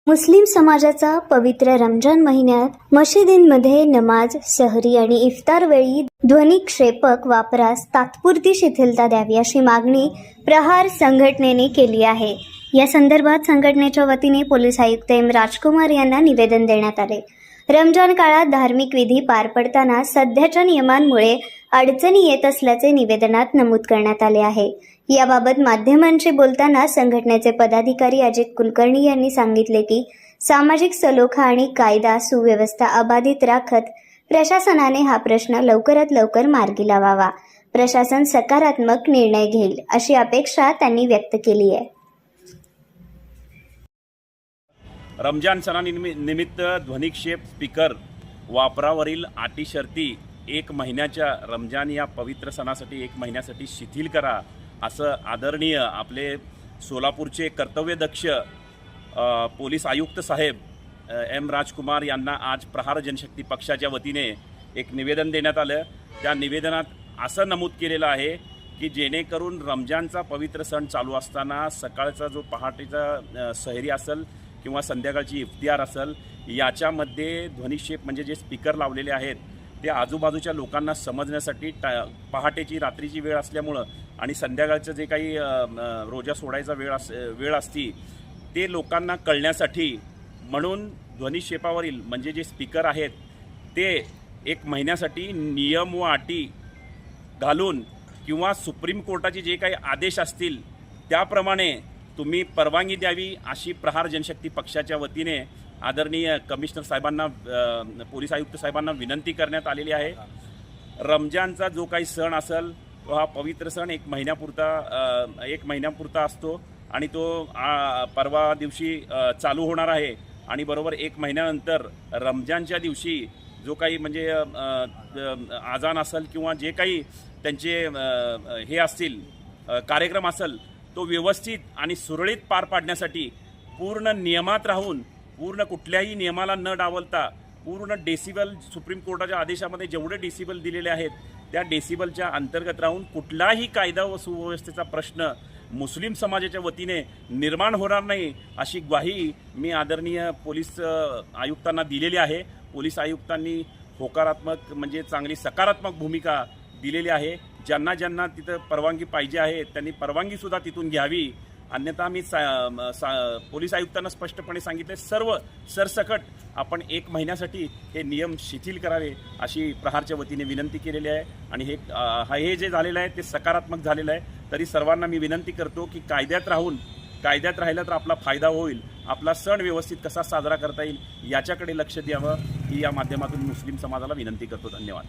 मुस्लिम समाजाचा पवित्र रमजान महिन्यात मशिदींमध्ये नमाज, सहरी आणि इफ्तार वेळी ध्वनिक्षेपक वापरास तात्पुरती शिथिलता द्यावी अशी मागणी प्रहार संघटनेने केली आहे। या संदर्भात संघटनेच्या वतीने पोलीस आयुक्त एम राजकुमार यांना निवेदन देण्यात आले। रमजान काळात धार्मिक विधी पार पडताना सध्याच्या नियमांमुळे अडचणी येत असल्याचे निवेदनात नमूद करण्यात आले आहे। याबाबत माध्यमांशी बोलताना संघटनेचे पदाधिकारी अजित कुलकर्णी यांनी सांगितले की सामाजिक सलोखा आणि कायदा सुव्यवस्था अबाधित राखत प्रशासनाने हा प्रश्न लवकरात लवकर मार्गी लावावा। प्रशासन सकारात्मक निर्णय घेईल अशी अपेक्षा त्यांनी व्यक्त केली आहे। रमजान सणानिमित्त ध्वनिक्षेप स्पीकर वापरावरील अटी शर्ती 1 महिन्याच्या रमजान या पवित्र सणासाठी 1 महिन्यासाठी शिथिल करा असं आदरणीय आपले सोलापूरचे कर्तव्यदक्ष पोलीस आयुक्त साहेब एम राजकुमार यांना आज प्रहार जनशक्ती पक्षाच्या वतीने एक निवेदन देण्यात आलं। त्या निवेदनात असं नमूद केलेलं आहे की जेणेकरून रमजानचा पवित्र सण चालू असताना सकाळचा जो पहाटेचा सहरी असेल किंवा संध्याकाळची इफ्तियार असेल याच्यामध्ये ध्वनिक्षेप म्हणजे जे स्पीकर लावलेले आहेत ते आजूबाजूच्या लोकांना समजण्यासाठी पहाटेची रात्रीची वेळ असल्यामुळं आणि संध्याकाळचं जे काही रोजा सोडायचा वेळ असती ते लोकांना कळण्यासाठी म्हणून ध्वनिक्षेपावरील म्हणजे जे स्पीकर आहेत ते 1 महिन्यासाठी नियम व अटी घालून किंवा सुप्रीम कोर्टाचे जे काही आदेश असतील त्याप्रमाणे तुम्ही परवानगी द्यावी अशी प्रहार जनशक्ती पक्षाच्या वतीने आदरणीय कमिशनर साहेबांना पोलीस आयुक्त साहेबांना विनंती करण्यात आलेली आहे। रमजानचा जो काही सण असेल तो हा पवित्र सण 1 महिन्यापुरता असतो आणि तो परवा दिवशी चालू होणार आहे आणि बरोबर 1 महिन्यानंतर रमजानच्या दिवशी जो काही म्हणजे आजान असेल किंवा जे काही त्यांचे हे असतील कार्यक्रम असेल तो व्यवस्थित आणि सुरळीत पार पाडण्यासाठी पूर्ण नियमात राहून पूर्ण कुठल्याही नियमाला न डावलता पूर्ण डेसिबल सुप्रीम कोर्टाच्या आदेशामध्ये जेवढे डेसिबल दिलेले आहेत त्या डेसिबलच्या अंतर्गत राहून कुठलाही कायदा व सुव्यवस्थेचा प्रश्न मुस्लिम समाजाच्या वतीने निर्माण होणार नाही अशी ग्वाही मी आदरणीय पोलीस आयुक्तांना दिलेली आहे। पोलीस आयुक्तांनी होकारात्मक म्हणजे चांगली सकारात्मक भूमिका दिलेली आहे। ज्यांना ज्यांना तिथं परवानगी पाहिजे आहे त्यांनी परवानगीसुद्धा तिथून घ्यावी, अन्यथा मी पोलीस आयुक्तांना स्पष्टपणे सांगितले सर्व सरसकट आपण 1 महिन्यासाठी हे नियम शिथिल करावे अशी प्रहारच्या वतीने विनंती केलेली आहे आणि हे जे झालेलं आहे ते सकारात्मक झालेलं आहे। तरी सर्वांना मी विनंती करतो की कायद्यात राहिलं तर आपला फायदा होईल, आपला सण व्यवस्थित कसा साजरा करता येईल याच्याकडे लक्ष द्यावं ही या माध्यमातून मुस्लिम समाजाला विनंती करतो। धन्यवाद।